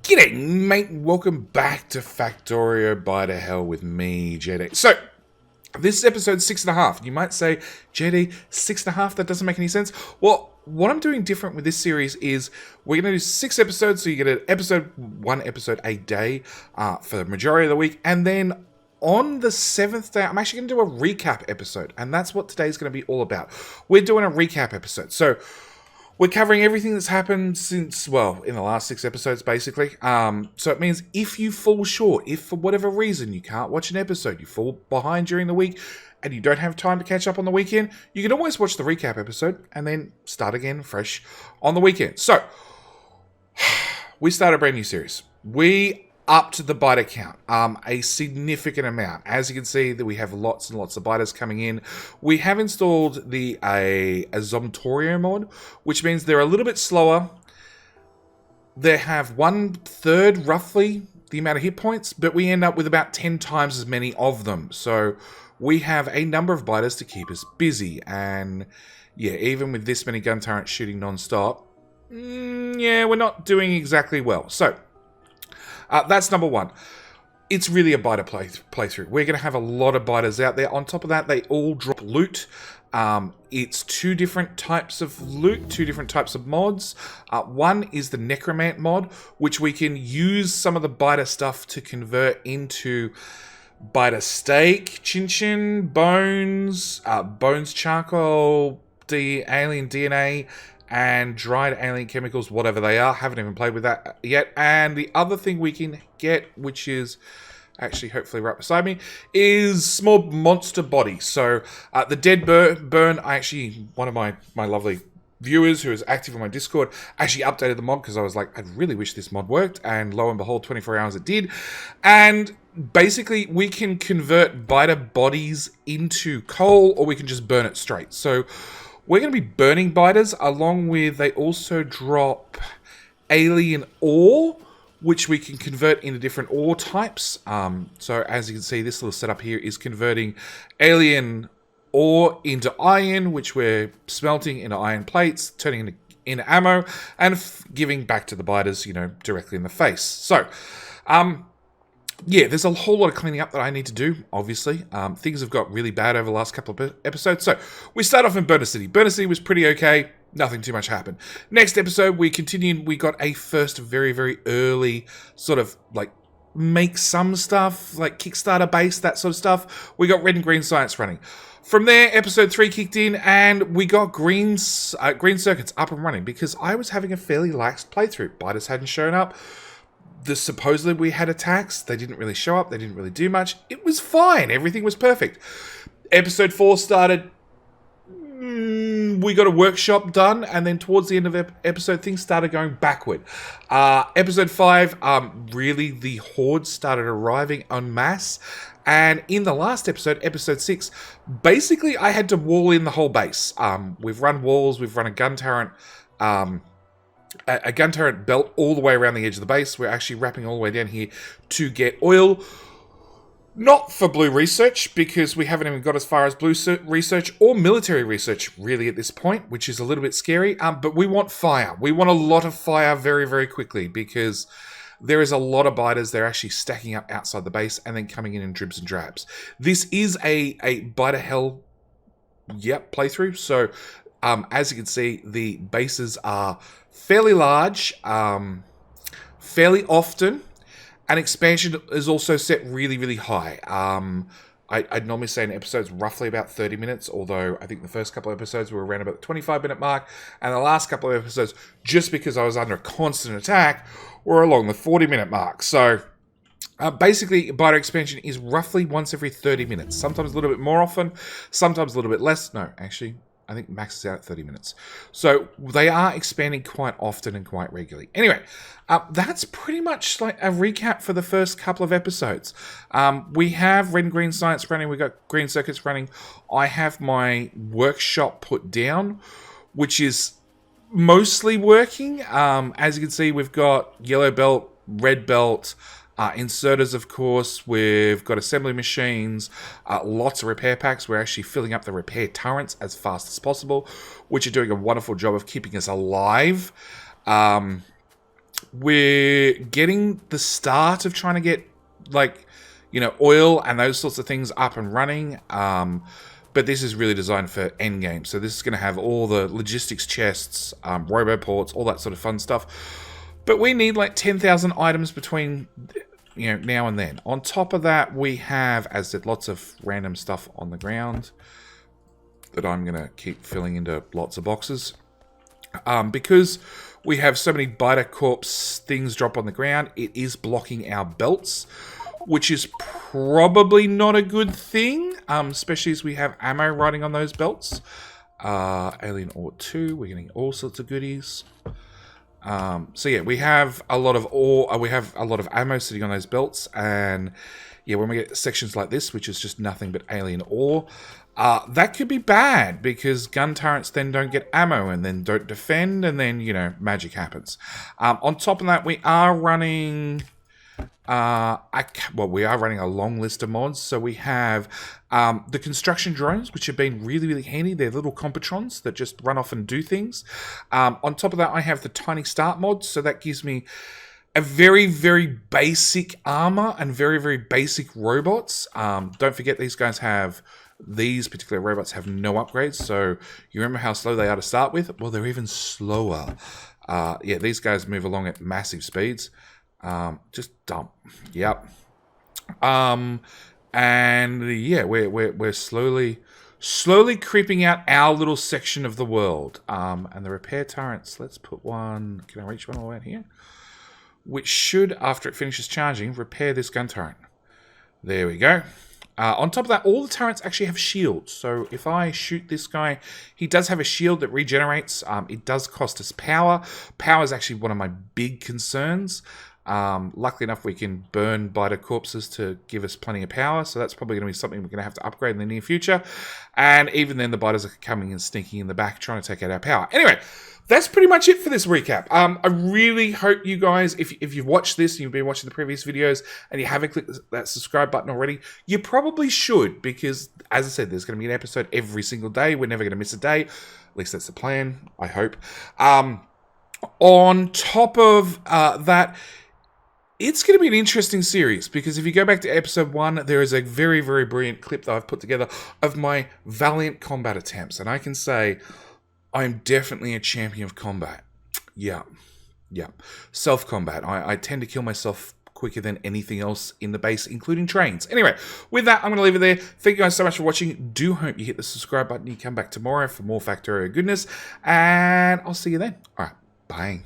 G'day, mate. Welcome back to Factorio by the Hell with me, JD. So, this is episode 6.5. You might say, JD, 6.5? That doesn't make any sense. Well, what I'm doing different with this series is we're going to do 6 episodes, so you get one episode a day for the majority of the week, and then on the 7th day, I'm actually going to do a recap episode, and that's what today's going to be all about. We're doing a recap episode, so we're covering everything that's happened since, well, in the last 6 episodes, basically. So it means if you fall short, if for whatever reason you can't watch an episode, you fall behind during the week, and you don't have time to catch up on the weekend, you can always watch the recap episode and then start again fresh on the weekend. So, we start a brand new series. We upped the biter count, a significant amount. As you can see, that we have lots and lots of biters coming in. We have installed a Factorio mod, which means they're a little bit slower. They have 1/3 roughly the amount of hit points, but we end up with about 10 times as many of them. So we have a number of biters to keep us busy. And yeah, even with this many gun turrets shooting non-stop, yeah, we're not doing exactly well. So that's number one. It's really a biter playthrough. We're going to have a lot of biters out there. On top of that, they all drop loot. It's 2 different types of loot, 2 different types of mods. One is the Necromant mod, which we can use some of the biter stuff to convert into biter steak, chin-chin, bones, bones charcoal, alien DNA, and dried alien chemicals, whatever they are. Haven't even played with that yet. And the other thing we can get, which is actually hopefully right beside me, is small monster bodies. So the dead burn, one of my lovely viewers who is active on my Discord actually updated the mod because I was like, I really wish this mod worked, and lo and behold, 24 hours it did. And basically we can convert biter bodies into coal, or we can just burn it straight. So we're going to be burning biters, along with they also drop alien ore, which we can convert into different ore types. So as you can see, this little setup here is converting alien ore into iron, which we're smelting into iron plates, turning into ammo, and giving back to the biters, directly in the face. So, yeah, there's a whole lot of cleaning up that I need to do, obviously. Things have got really bad over the last couple of episodes. So, we start off in Burner City. Burner City was pretty okay. Nothing too much happened. Next episode, we continued. We got a first very, very early sort of, make some stuff, like Kickstarter base, that sort of stuff. We got red and green science running. From there, episode 3 kicked in, and we got green circuits up and running, because I was having a fairly lax playthrough. Biters hadn't shown up. Supposedly we had attacks. They didn't really show up. They didn't really do much. It was fine. Everything was perfect. Episode 4 started. We got a workshop done, and then towards the end of episode, things started going backward. Episode 5, really the hordes started arriving en masse. And in the last episode, episode 6, basically I had to wall in the whole base. We've run walls. We've run a gun turret. A gun turret belt all the way around the edge of the base. We're actually wrapping all the way down here to get oil. Not for blue research, because we haven't even got as far as blue research or military research really at this point, which is a little bit scary. But we want fire. We want a lot of fire very, very quickly, because there is a lot of biters. They're actually stacking up outside the base and then coming in dribs and drabs. This is a biter hell, playthrough. So as you can see, the bases are fairly large, fairly often, and expansion is also set really, really high. I'd normally say an episode's roughly about 30 minutes, although I think the first couple of episodes were around about the 25-minute mark, and the last couple of episodes, just because I was under a constant attack, were along the 40-minute mark. So basically, biter expansion is roughly once every 30 minutes, sometimes a little bit more often, sometimes a little bit less. No, actually, I think max is out at 30 minutes. So they are expanding quite often and quite regularly. Anyway, that's pretty much like a recap for the first couple of episodes. We have red and green science running. We've got green circuits running. I have my workshop put down, which is mostly working. As you can see, we've got yellow belt, red belt, inserters, of course. We've got assembly machines, lots of repair packs. We're actually filling up the repair turrets as fast as possible, which are doing a wonderful job of keeping us alive. we're getting the start of trying to get, like, oil and those sorts of things up and running. But this is really designed for endgame. So this is going to have all the logistics chests, roboports, all that sort of fun stuff. But we need like 10,000 items between, now and then. On top of that, we have, as I said, lots of random stuff on the ground that I'm going to keep filling into lots of boxes. Because we have so many biter corpse things drop on the ground, it is blocking our belts, which is probably not a good thing, especially as we have ammo riding on those belts. Alien Ore 2, we're getting all sorts of goodies. So yeah, we have a lot of ore, we have a lot of ammo sitting on those belts, and yeah, when we get sections like this, which is just nothing but alien ore, that could be bad, because gun turrets then don't get ammo and then don't defend, and then, magic happens. On top of that, we are running... we are running a long list of mods. So we have the construction drones, which have been really, really handy. They're little compatrons that just run off and do things. On top of that, I have the tiny start mod. So that gives me a very, very basic armor and very, very basic robots. Don't forget, these particular robots have no upgrades. So you remember how slow they are to start with? Well, they're even slower. Yeah, these guys move along at massive speeds. Just dump. Yep. And yeah, we're slowly creeping out our little section of the world. And the repair turrets, let's put one, can I reach one all out here? Which should, after it finishes charging, repair this gun turret. There we go. On top of that, all the turrets actually have shields. So if I shoot this guy, he does have a shield that regenerates. It does cost us power. Power is actually one of my big concerns. Luckily enough, we can burn biter corpses to give us plenty of power, so that's probably going to be something we're going to have to upgrade in the near future. And even then, the biters are coming and sneaking in the back, trying to take out our power. Anyway, that's pretty much it for this recap. I really hope you guys, if you've watched this and you've been watching the previous videos and you haven't clicked that subscribe button already, you probably should, because, as I said, there's going to be an episode every single day. We're never going to miss a day. At least that's the plan, I hope. On top of that, it's going to be an interesting series, because if you go back to episode 1, there is a very, very brilliant clip that I've put together of my valiant combat attempts. And I can say I'm definitely a champion of combat. Yeah. Self-combat. I tend to kill myself quicker than anything else in the base, including trains. Anyway, with that, I'm going to leave it there. Thank you guys so much for watching. Do hope you hit the subscribe button. You come back tomorrow for more Factorio goodness. And I'll see you then. All right. Bye.